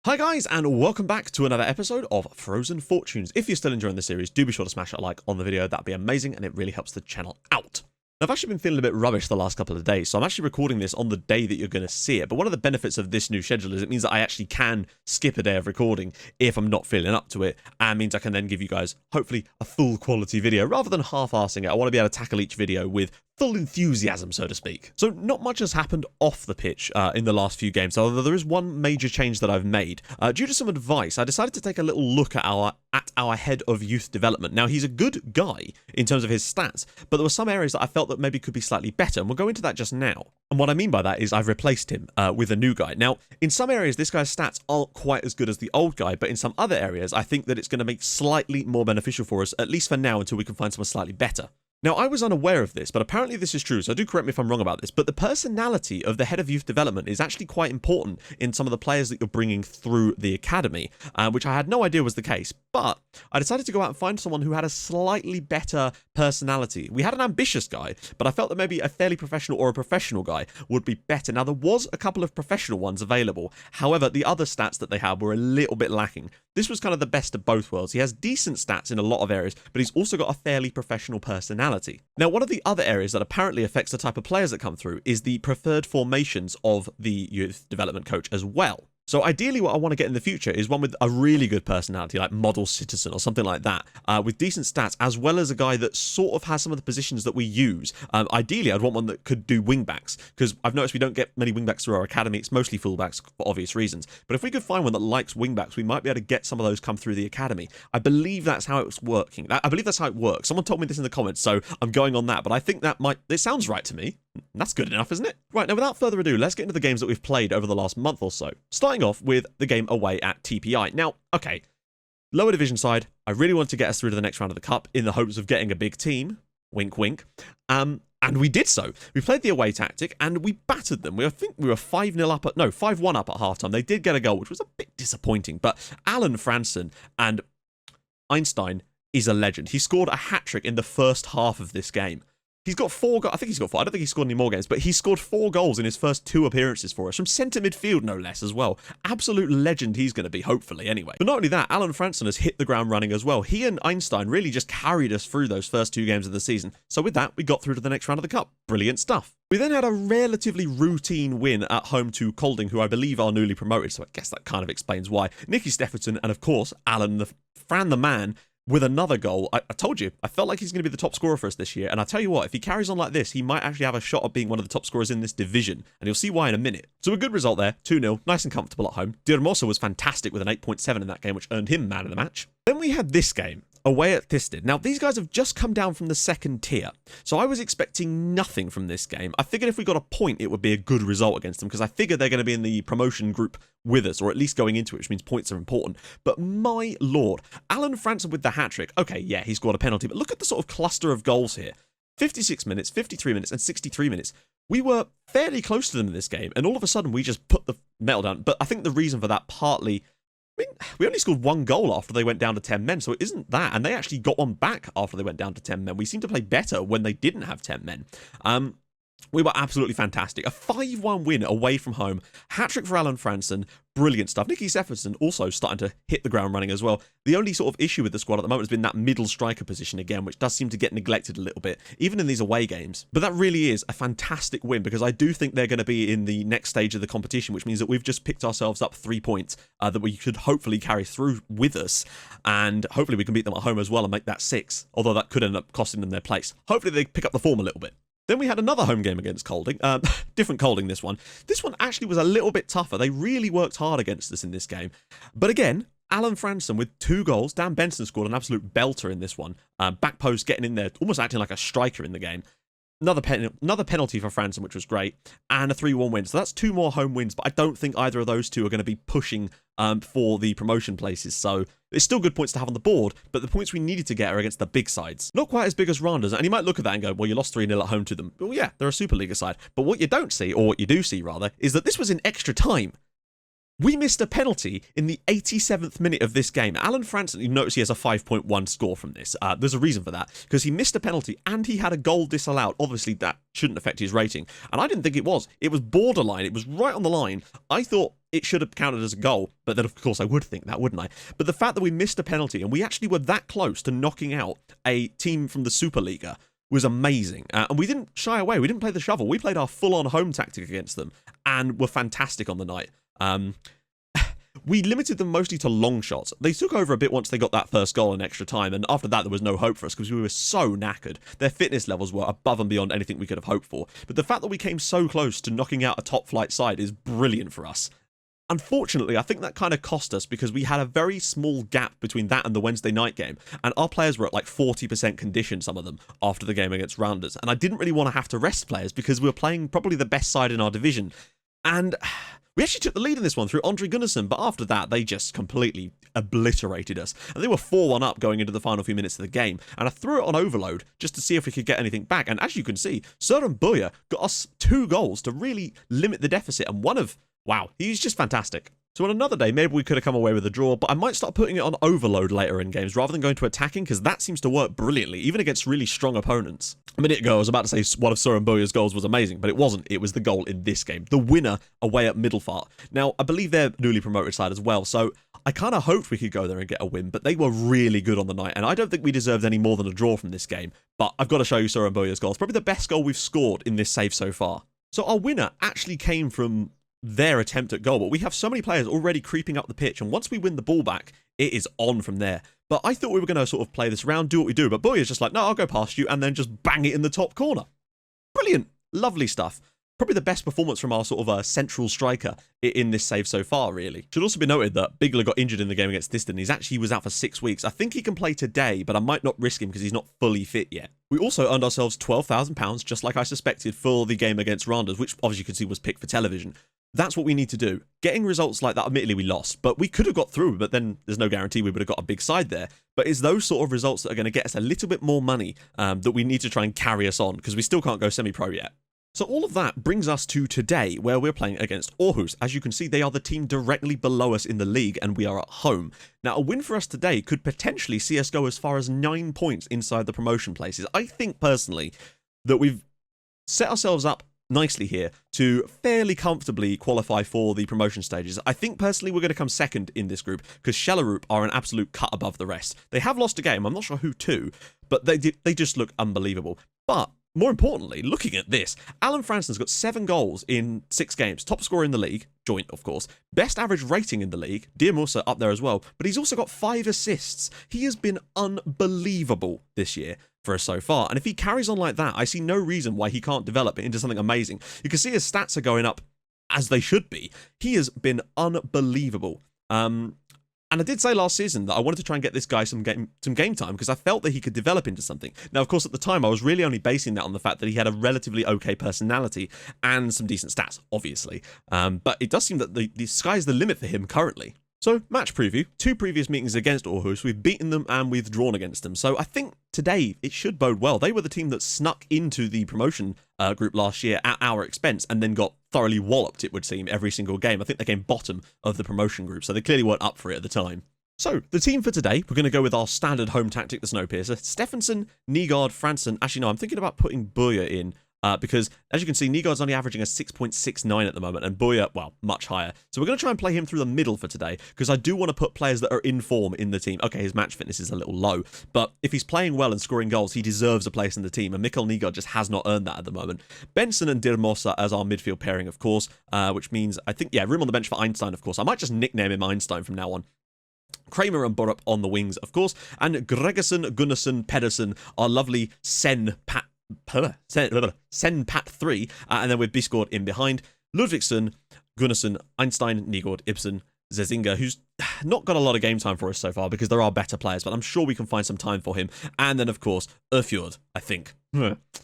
Hi guys, and welcome back to another episode of Frozen Fortunes. If you're still enjoying the series, do be sure to smash a like on the video. That'd be amazing, and it really helps the channel out. Now, I've actually been feeling a bit rubbish the last couple of days, so I'm actually recording this on the day that you're going to see it. But one of the benefits of this new schedule is it means that I actually can skip a day of recording if I'm not feeling up to it, and means I can then give you guys, hopefully, a full quality video rather than half-arsing it. I want to be able to tackle each video with full enthusiasm, so to speak. So not much has happened off the pitch in the last few games, although there is one major change that I've made. Due to some advice, I decided to take a little look at our head of youth development. Now, he's a good guy in terms of his stats, but there were some areas that I felt that maybe could be slightly better, and we'll go into that just now. And what I mean by that is I've replaced him with a new guy. Now, in some areas, this guy's stats aren't quite as good as the old guy, but in some other areas, I think that it's going to make slightly more beneficial for us, at least for now, until we can find someone slightly better. Now, I was unaware of this, but apparently this is true, so do correct me if I'm wrong about this, but the personality of the head of youth development is actually quite important in some of the players that you're bringing through the academy, which I had no idea was the case, but I decided to go out and find someone who had a slightly better personality. We had an ambitious guy, but I felt that maybe a fairly professional or a professional guy would be better. Now, there was a couple of professional ones available, however, the other stats that they had were a little bit lacking. This was kind of the best of both worlds. He has decent stats in a lot of areas, but he's also got a fairly professional personality. Now, one of the other areas that apparently affects the type of players that come through is the preferred formations of the youth development coach as well. So ideally what I want to get in the future is one with a really good personality, like model citizen or something like that, with decent stats, as well as a guy that sort of has some of the positions that we use. Ideally, I'd want one that could do wingbacks, because I've noticed we don't get many wingbacks through our academy. It's mostly fullbacks for obvious reasons. But if we could find one that likes wingbacks, we might be able to get some of those come through the academy. I believe that's how it's working. I believe that's how it works. Someone told me this in the comments, so I'm going on that. But I think that it sounds right to me. That's good enough, isn't it? Right, now without further ado, let's get into the games that we've played over the last month or so. Starting off with the game away at TPI. Now, okay, lower division side, I really want to get us through to the next round of the cup in the hopes of getting a big team. Wink, wink. And we did so. We played the away tactic and we battered them. I think we were 5-0 up 5-1 up at halftime. They did get a goal, which was a bit disappointing, but Alan Franson and Einstein is a legend. He scored a hat-trick in the first half of this game. He's got 4 goals. I think he's got 4. I don't think he's scored any more games, but he scored 4 goals in his first 2 appearances for us, from centre midfield, no less, as well. Absolute legend he's going to be, hopefully, anyway. But not only that, Alan Franson has hit the ground running as well. He and Einstein really just carried us through those first 2 games of the season. So with that, we got through to the next round of the cup. Brilliant stuff. We then had a relatively routine win at home to Kolding, who I believe are newly promoted, so I guess that kind of explains why. Nicky Steffensen and, of course, Fran the man, with another goal. I told you, I felt like he's going to be the top scorer for us this year. And I tell you what, if he carries on like this, he might actually have a shot at being one of the top scorers in this division. And you'll see why in a minute. So a good result there, 2-0, nice and comfortable at home. Dirmosa was fantastic with an 8.7 in that game, which earned him man of the match. Then we had this game away at Thisted. Now, these guys have just come down from the 2nd tier, so I was expecting nothing from this game. I figured if we got a point, it would be a good result against them, because I figure they're going to be in the promotion group with us, or at least going into it, which means points are important. But my lord, Alan Franson with the hat-trick. Okay, yeah, he scored a penalty, but look at the sort of cluster of goals here. 56 minutes, 53 minutes, and 63 minutes. We were fairly close to them in this game, and all of a sudden, we just put the metal down. But I think the reason for that partly, we only scored 1 goal after they went down to 10 men, so it isn't that. And they actually got one back after they went down to 10 men. We seem to play better when they didn't have 10 men. We were absolutely fantastic. A 5-1 win away from home. Hat-trick for Alan Franson. Brilliant stuff. Nicky Steffensen also starting to hit the ground running as well. The only sort of issue with the squad at the moment has been that middle striker position again, which does seem to get neglected a little bit, even in these away games. But that really is a fantastic win, because I do think they're going to be in the next stage of the competition, which means that we've just picked ourselves up 3 points that we could hopefully carry through with us, and hopefully we can beat them at home as well and make that 6, although that could end up costing them their place. Hopefully they pick up the form a little bit. Then we had another home game against Kolding. Different Kolding, this one. This one actually was a little bit tougher. They really worked hard against us in this game. But again, Alan Franson with 2 goals. Dan Benson scored an absolute belter in this one. Back post getting in there, almost acting like a striker in the game. Another penalty for Franson, which was great, and a 3-1 win. So that's 2 more home wins, but I don't think either of those 2 are going to be pushing for the promotion places. So it's still good points to have on the board, but the points we needed to get are against the big sides. Not quite as big as Randers, and you might look at that and go, well, you lost 3-0 at home to them. Well, yeah, they're a Superliga side. But what you don't see, or what you do see rather, is that this was in extra time. We missed a penalty in the 87th minute of this game. Alan Franson, you notice he has a 5.1 score from this. There's a reason for that, because he missed a penalty and he had a goal disallowed. Obviously, that shouldn't affect his rating. And I didn't think it was. It was borderline. It was right on the line. I thought it should have counted as a goal, but then, of course, I would think that, wouldn't I? But the fact that we missed a penalty and we actually were that close to knocking out a team from the Superliga was amazing. And we didn't shy away. We didn't play the shovel. We played our full-on home tactic against them and were fantastic on the night. We limited them mostly to long shots. They took over a bit once they got that first goal in extra time, and after that there was no hope for us because we were so knackered. Their fitness levels were above and beyond anything we could have hoped for. But the fact that we came so close to knocking out a top-flight side is brilliant for us. Unfortunately, I think that kind of cost us because we had a very small gap between that and the Wednesday night game, and our players were at like 40% condition, some of them, after the game against Rounders, and I didn't really want to have to rest players because we were playing probably the best side in our division. And we actually took the lead in this one through Andre Gunnarsson, but after that, they just completely obliterated us. And they were 4-1 up going into the final few minutes of the game. And I threw it on overload just to see if we could get anything back. And as you can see, Søren Bøje got us 2 goals to really limit the deficit. And wow, he's just fantastic. So on another day, maybe we could have come away with a draw, but I might start putting it on overload later in games rather than going to attacking, because that seems to work brilliantly, even against really strong opponents. A minute ago, I was about to say one of Søren Bøje's goals was amazing, but it wasn't. It was the goal in this game. The winner away at Middelfart. Now, I believe they're newly promoted side as well, so I kind of hoped we could go there and get a win, but they were really good on the night, and I don't think we deserved any more than a draw from this game. But I've got to show you Søren Bøje's goal. It's probably the best goal we've scored in this save so far. So our winner actually came from their attempt at goal, but we have so many players already creeping up the pitch, and once we win the ball back, it is on from there. But I thought we were going to sort of play this around, do what we do, but Bøje is just like, no, I'll go past you, and then just bang it in the top corner. Brilliant. Lovely stuff. Probably the best performance from our sort of central striker in this save so far, really. Should also be noted that Bigler got injured in the game against Thisted. He was out for 6 weeks. I think he can play today, but I might not risk him because he's not fully fit yet. We also earned ourselves £12,000, just like I suspected, for the game against Randers, which obviously you can see was picked for television. That's what we need to do. Getting results like that, admittedly we lost, but we could have got through, but then there's no guarantee we would have got a big side there. But it's those sort of results that are going to get us a little bit more money that we need to try and carry us on, because we still can't go semi-pro yet. So all of that brings us to today, where we're playing against Aarhus. As you can see, they are the team directly below us in the league, and we are at home. Now, a win for us today could potentially see us go as far as 9 points inside the promotion places. I think, personally, that we've set ourselves up nicely here to fairly comfortably qualify for the promotion stages. I think, personally, we're going to come second in this group, because Schellerup are an absolute cut above the rest. They have lost a game, I'm not sure who to, but they just look unbelievable. But more importantly, looking at this, Alan Franson's got 7 goals in 6 games. Top scorer in the league, joint, of course. Best average rating in the league, Dear Musa up there as well. But he's also got 5 assists. He has been unbelievable this year for us so far. And if he carries on like that, I see no reason why he can't develop it into something amazing. You can see his stats are going up as they should be. He has been unbelievable. And I did say last season that I wanted to try and get this guy some game time because I felt that he could develop into something. Now, of course, at the time, I was really only basing that on the fact that he had a relatively okay personality and some decent stats, obviously. But it does seem that the sky's the limit for him currently. So, match preview. 2 previous meetings against Aarhus. We've beaten them and we've drawn against them. So, I think today it should bode well. They were the team that snuck into the promotion group last year at our expense and then got thoroughly walloped, it would seem, every single game. I think they came bottom of the promotion group, so they clearly weren't up for it at the time. So, the team for today, we're going to go with our standard home tactic, the Snowpiercer. Stephenson, Nygaard, Franson. Actually, no, I'm thinking about putting Bøje in. Because, as you can see, Nygaard's only averaging a 6.69 at the moment, and Bøje, well, much higher. So we're going to try and play him through the middle for today, because I do want to put players that are in form in the team. Okay, his match fitness is a little low, but if he's playing well and scoring goals, he deserves a place in the team, and Mikkel Nygaard just has not earned that at the moment. Benson and Dirmosa as our midfield pairing, of course, which means, I think, yeah, room on the bench for Einstein, of course. I might just nickname him Einstein from now on. Kramer and Borup on the wings, of course, and Gregersen, Gunnarsson, Pedersen, our lovely Sen Pat 3, and then with Bisgaard in behind, Ludvigsson, Gunnarsson, Einstein, Nygaard, Ibsen, Zezinga, who's not got a lot of game time for us so far because there are better players, but I'm sure we can find some time for him. And then, of course, Ørfjord, I think.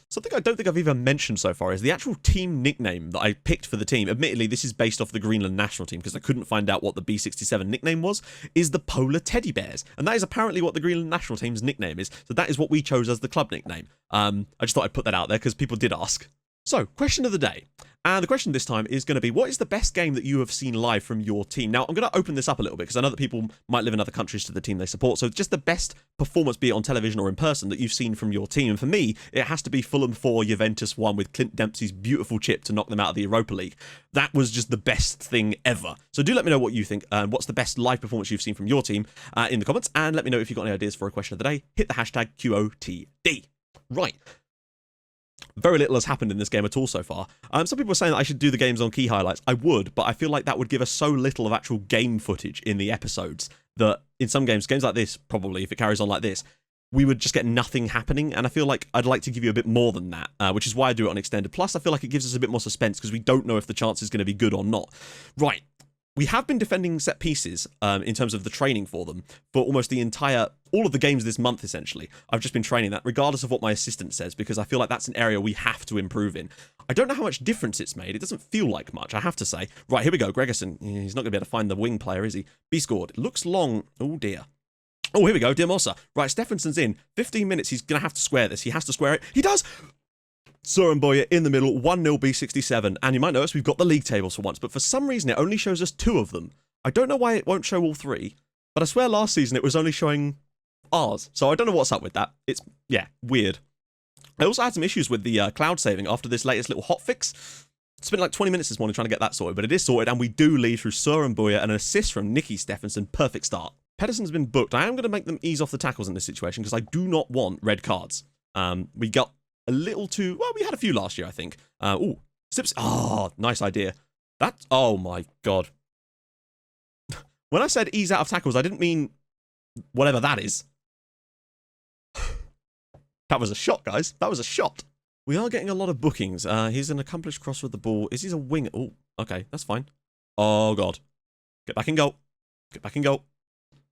Something I don't think I've even mentioned so far is the actual team nickname that I picked for the team. Admittedly, this is based off the Greenland national team because I couldn't find out what the B67 nickname was, is the Polar Teddy Bears. And that is apparently what the Greenland national team's nickname is. So that is what we chose as the club nickname. I just thought I'd put that out there because people did ask. So, question of the day. And the question this time is going to be, what is the best game that you have seen live from your team? Now, I'm going to open this up a little bit because I know that people might live in other countries to the team they support. So just the best performance, be it on television or in person, that you've seen from your team. And for me, it has to be Fulham 4, Juventus 1 with Clint Dempsey's beautiful chip to knock them out of the Europa League. That was just the best thing ever. So do let me know what you think. What's the best live performance you've seen from your team in the comments? And let me know if you've got any ideas for a question of the day. Hit the hashtag QOTD. Right. Very little has happened in this game at all so far. Some people are saying that I should do the games on key highlights. I would, but I feel like that would give us so little of actual game footage in the episodes that in some games like this, probably, if it carries on like this, we would just get nothing happening. And I feel like I'd like to give you a bit more than that, which is why I do it on Extended. Plus, I feel like it gives us a bit more suspense because we don't know if the chance is going to be good or not. Right. We have been defending set pieces in terms of the training for them for almost all of the games this month, essentially. I've just been training that, regardless of what my assistant says, because I feel like that's an area we have to improve in. I don't know how much difference it's made. It doesn't feel like much, I have to say. Right, here we go. Gregerson, he's not going to be able to find the wing player, is he? B scored. It looks long. Oh, dear. Oh, here we go. Dimosa. Right, Stephenson's in. 15 minutes. He's going to have to square this. He has to square it. He does! Sorenboye in the middle, 1-0 B67, and you might notice we've got the league tables for once, but for some reason it only shows us 2 of them. I don't know why it won't show all 3, but I swear last season it was only showing ours, so I don't know what's up with that. It's, yeah, weird. I also had some issues with the cloud saving after this latest little hotfix. It's been like 20 minutes this morning trying to get that sorted, but it is sorted, and we do lead through Sorenboye and an assist from Nicky Stephenson. Perfect start. Pedersen's been booked. I am going to make them ease off the tackles in this situation because I do not want red cards. We got a little too... Well, we had a few last year, I think. Ooh. Sips. Oh, nice idea. That... Oh, my God. When I said ease out of tackles, I didn't mean whatever that is. That was a shot, guys. That was a shot. We are getting a lot of bookings. He's an accomplished crosser with the ball. Is he a winger? Oh, okay. That's fine. Oh, God. Get back in goal. Get back in goal.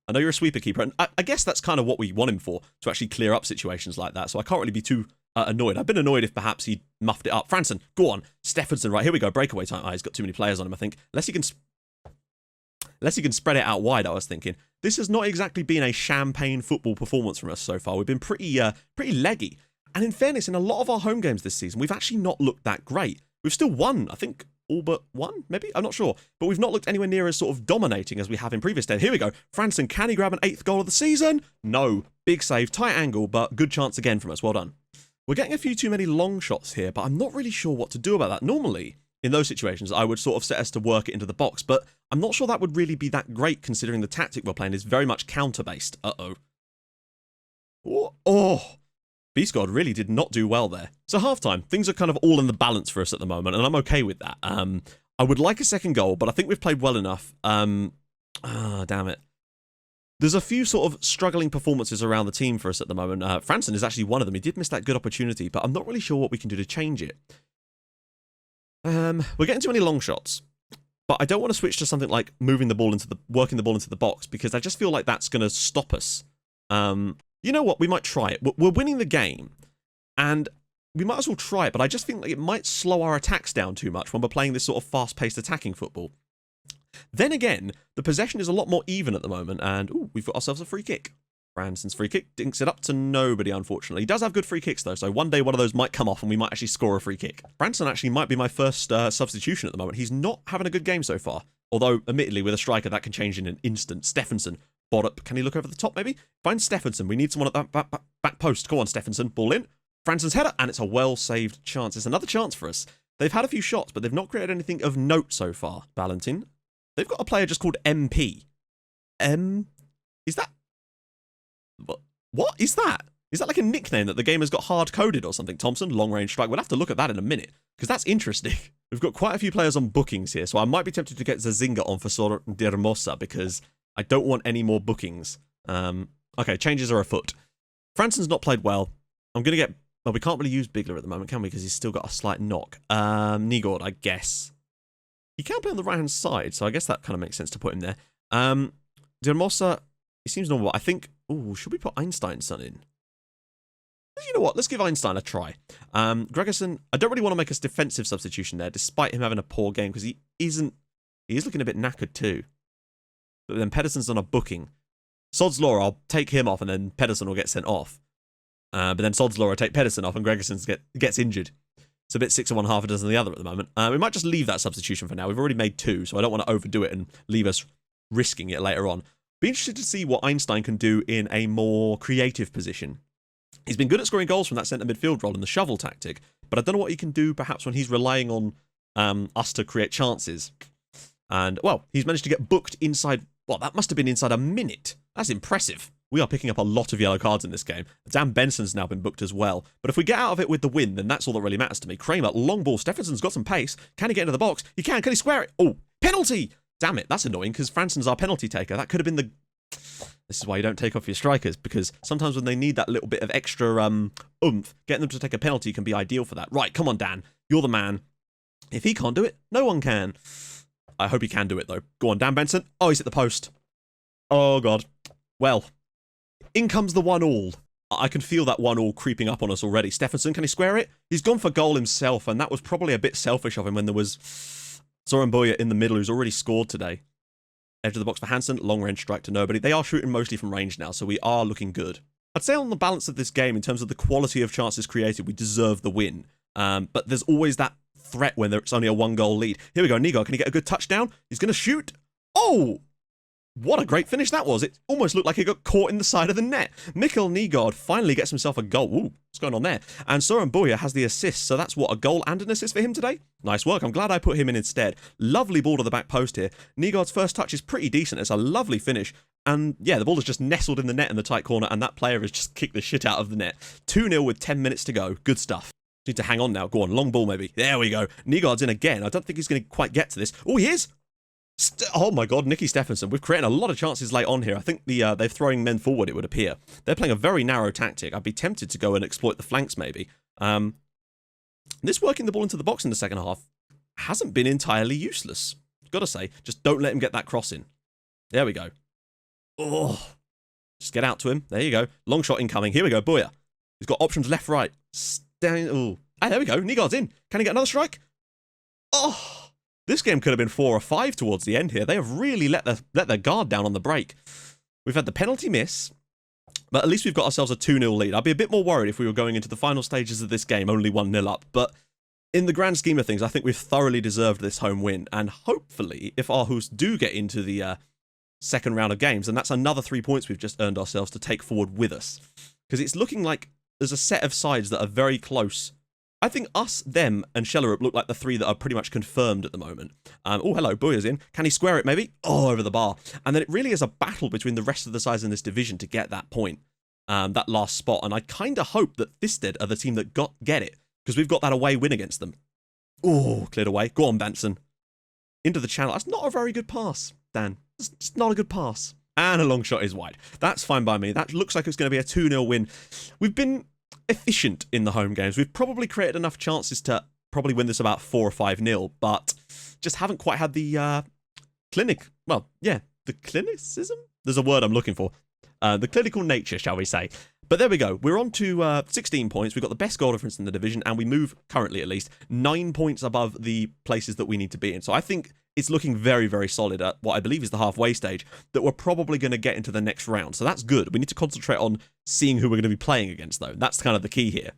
I know you're a sweeper keeper, and I guess that's kind of what we want him for, to actually clear up situations like that, so I can't really be too annoyed. I've been annoyed if perhaps he muffed it up. Franson, go on. Stephenson, right, here we go. Breakaway time. Oh, he's got too many players on him, I think. Unless he can spread it out wide, I was thinking. This has not exactly been a champagne football performance from us so far. We've been pretty leggy. And in fairness, in a lot of our home games this season, we've actually not looked that great. We've still won, I think, all but one, maybe? I'm not sure. But we've not looked anywhere near as sort of dominating as we have in previous days. Here we go. Franson, can he grab an 8th goal of the season? No. Big save, tight angle, but good chance again from us. Well done. We're getting a few too many long shots here, but I'm not really sure what to do about that. Normally, in those situations, I would sort of set us to work it into the box, but I'm not sure that would really be that great considering the tactic we're playing is very much counter-based. Uh-oh. Oh. B-Squad really did not do well there. So half-time, things are kind of all in the balance for us at the moment, and I'm okay with that. I would like a second goal, but I think we've played well enough. Damn it. There's a few sort of struggling performances around the team for us at the moment. Franson is actually one of them. He did miss that good opportunity, but I'm not really sure what we can do to change it. We're getting too many long shots, but I don't want to switch to something like working the ball into the box, because I just feel like that's going to stop us. You know what? We might try it. We're winning the game, and we might as well try it, but I just think like it might slow our attacks down too much when we're playing this sort of fast-paced attacking football. Then again, the possession is a lot more even at the moment, and ooh, we've got ourselves a free kick. Branson's free kick dinks it up to nobody, unfortunately. He does have good free kicks, though, so one day one of those might come off and we might actually score a free kick. Branson actually might be my first substitution at the moment. He's not having a good game so far, although, admittedly, with a striker, that can change in an instant. Stephenson. Up. Can he look over the top, maybe? Find Stephenson. We need someone at that back post. Go on, Stephenson. Ball in. Franson's header, and it's a well-saved chance. It's another chance for us. They've had a few shots, but they've not created anything of note so far. Valentin. They've got a player just called MP. Is that... What is that? Is that like a nickname that the game has got hard-coded or something? Thompson, long-range strike. We'll have to look at that in a minute, because that's interesting. We've got quite a few players on bookings here, so I might be tempted to get Zazinga on for Sor de Hermosa, because I don't want any more bookings. Okay, changes are afoot. Franson's not played well. I'm going to get... Well, we can't really use Bigler at the moment, can we? Because he's still got a slight knock. Nigord, I guess. He can play on the right-hand side, so I guess that kind of makes sense to put him there. De Hermosa, he seems normal. I think... Ooh, should we put Einstein's son in? You know what? Let's give Einstein a try. Gregerson, I don't really want to make a defensive substitution there, despite him having a poor game, because he is looking a bit knackered too. But then Pedersen's on a booking. Sod's Law, I'll take him off, and then Pedersen will get sent off. But then Sod's Law will take Pedersen off, and Gregerson gets injured. It's a bit 6 of one, half a dozen of the other at the moment. We might just leave that substitution for now. We've already made 2, so I don't want to overdo it and leave us risking it later on. Be interested to see what Einstein can do in a more creative position. He's been good at scoring goals from that centre midfield role in the shovel tactic, but I don't know what he can do perhaps when he's relying on us to create chances. And, well, he's managed to get booked inside, well, that must have been inside a minute. That's impressive. We are picking up a lot of yellow cards in this game. Dan Benson's now been booked as well. But if we get out of it with the win, then that's all that really matters to me. Kramer, long ball. Stephenson's got some pace. Can he get into the box? He can. Can he square it? Oh, penalty! Damn it, that's annoying because Franson's our penalty taker. That could have been the... This is why you don't take off your strikers, because sometimes when they need that little bit of extra oomph, getting them to take a penalty can be ideal for that. Right, come on, Dan. You're the man. If he can't do it, no one can. I hope he can do it, though. Go on, Dan Benson. Oh, he's at the post. Oh, God. Well... In comes the 1-all. I can feel that 1-all creeping up on us already. Stephenson, can he square it? He's gone for goal himself, and that was probably a bit selfish of him when there was Zoran Boya in the middle, who's already scored today. Edge of the box for Hansen, long range strike to nobody. They are shooting mostly from range now, so we are looking good. I'd say on the balance of this game, in terms of the quality of chances created, we deserve the win. But there's always that threat when it's only a 1-goal lead. Here we go, Nygaard, can he get a good touchdown? He's going to shoot. Oh! What a great finish that was. It almost looked like he got caught in the side of the net. Mikkel Nygaard finally gets himself a goal. Ooh, what's going on there? And Soren Boya has the assist, so that's what, a goal and an assist for him today? Nice work. I'm glad I put him in instead. Lovely ball to the back post here. Nygaard's first touch is pretty decent. It's a lovely finish. And yeah, the ball is just nestled in the net in the tight corner, and that player has just kicked the shit out of the net. 2-0 with 10 minutes to go. Good stuff. Need to hang on now. Go on, long ball maybe. There we go. Nygaard's in again. I don't think he's going to quite get to this. Oh, he is. Oh my God, Nicky Stephenson. We've created a lot of chances late on here. I think they're throwing men forward, it would appear. They're playing a very narrow tactic. I'd be tempted to go and exploit the flanks, maybe. This working the ball into the box in the second half hasn't been entirely useless. Gotta say, just don't let him get that cross in. There we go. Oh, just get out to him. There you go. Long shot incoming. Here we go, Boya. He's got options left, right. Oh, hey, there we go. Nygaard's in. Can he get another strike? Oh. This game could have been 4 or 5 towards the end here. They have really let their guard down on the break. We've had the penalty miss, but at least we've got ourselves a 2-0 lead. I'd be a bit more worried if we were going into the final stages of this game only 1-0 up, but in the grand scheme of things, I think we've thoroughly deserved this home win, and hopefully, if Aarhus do get into the second round of games, then that's another 3 points we've just earned ourselves to take forward with us. Because it's looking like there's a set of sides that are very close. I think us, them, and Schellerup look like the 3 that are pretty much confirmed at the moment. Oh, hello, Boya's in. Can he square it, maybe? Oh, over the bar. And then it really is a battle between the rest of the sides in this division to get that point, that last spot. And I kind of hope that Thisted are the team that get it, because we've got that away win against them. Oh, cleared away. Go on, Benson. Into the channel. That's not a very good pass, Dan. It's just not a good pass. And a long shot is wide. That's fine by me. That looks like it's going to be a 2-0 win. We've been efficient in the home games. We've probably created enough chances to probably win this about 4 or 5-0, but just haven't quite had the clinic. Well, yeah, the clinicism? There's a word I'm looking for. The clinical nature, shall we say. But there we go. We're on to 16 points. We've got the best goal difference in the division, and we move, currently at least, 9 points above the places that we need to be in. So I think it's looking very, very solid at what I believe is the halfway stage, that we're probably going to get into the next round. So that's good. We need to concentrate on seeing who we're going to be playing against, though. That's kind of the key here.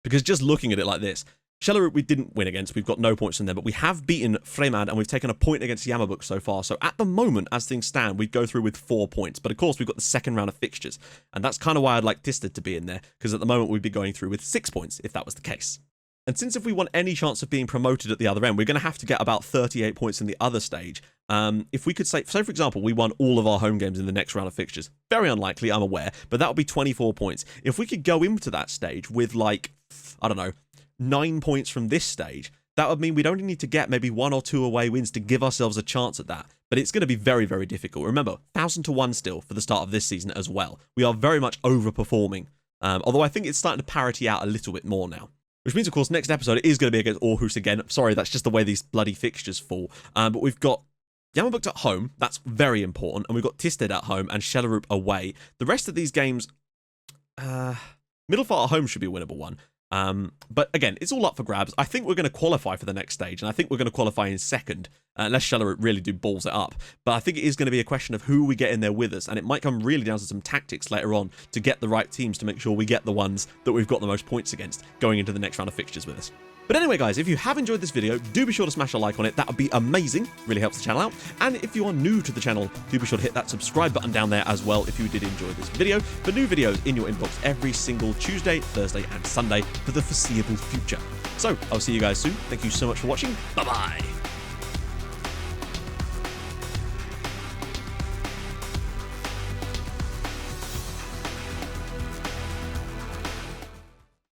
Because just looking at it like this, Schellerup we didn't win against. We've got no points in there, but we have beaten Fremad and we've taken a point against Yamabuk so far. So at the moment, as things stand, we'd go through with 4 points. But of course, we've got the second round of fixtures. And that's kind of why I'd like Thisted to be in there, because at the moment we'd be going through with 6 points if that was the case. And since if we want any chance of being promoted at the other end, we're going to have to get about 38 points in the other stage. If we could say, for example, we won all of our home games in the next round of fixtures. Very unlikely, I'm aware, but that would be 24 points. If we could go into that stage with, like, I don't know, 9 points from this stage, that would mean we'd only need to get maybe 1 or 2 away wins to give ourselves a chance at that. But it's going to be very, very difficult. Remember, 1,000 to 1 still for the start of this season as well. We are very much overperforming. Although I think it's starting to parity out a little bit more now. Which means, of course, next episode is going to be against Aarhus again. Sorry, that's just the way these bloody fixtures fall. But we've got Yamabuk at home. That's very important. And we've got Thisted at home and Schellerup away. The rest of these games, Middelfart at home should be a winnable one. But again, it's all up for grabs. I think we're going to qualify for the next stage. And I think we're going to qualify in second. unless Shella really do balls it up. But I think it is going to be a question of who we get in there with us, and it might come really down to some tactics later on to get the right teams to make sure we get the ones that we've got the most points against going into the next round of fixtures with us. But anyway, guys, if you have enjoyed this video, do be sure to smash a like on it. That would be amazing. Really helps the channel out. And if you are new to the channel, do be sure to hit that subscribe button down there as well if you did enjoy this video, for new videos in your inbox every single Tuesday, Thursday, and Sunday for the foreseeable future. So, I'll see you guys soon. Thank you so much for watching. Bye-bye.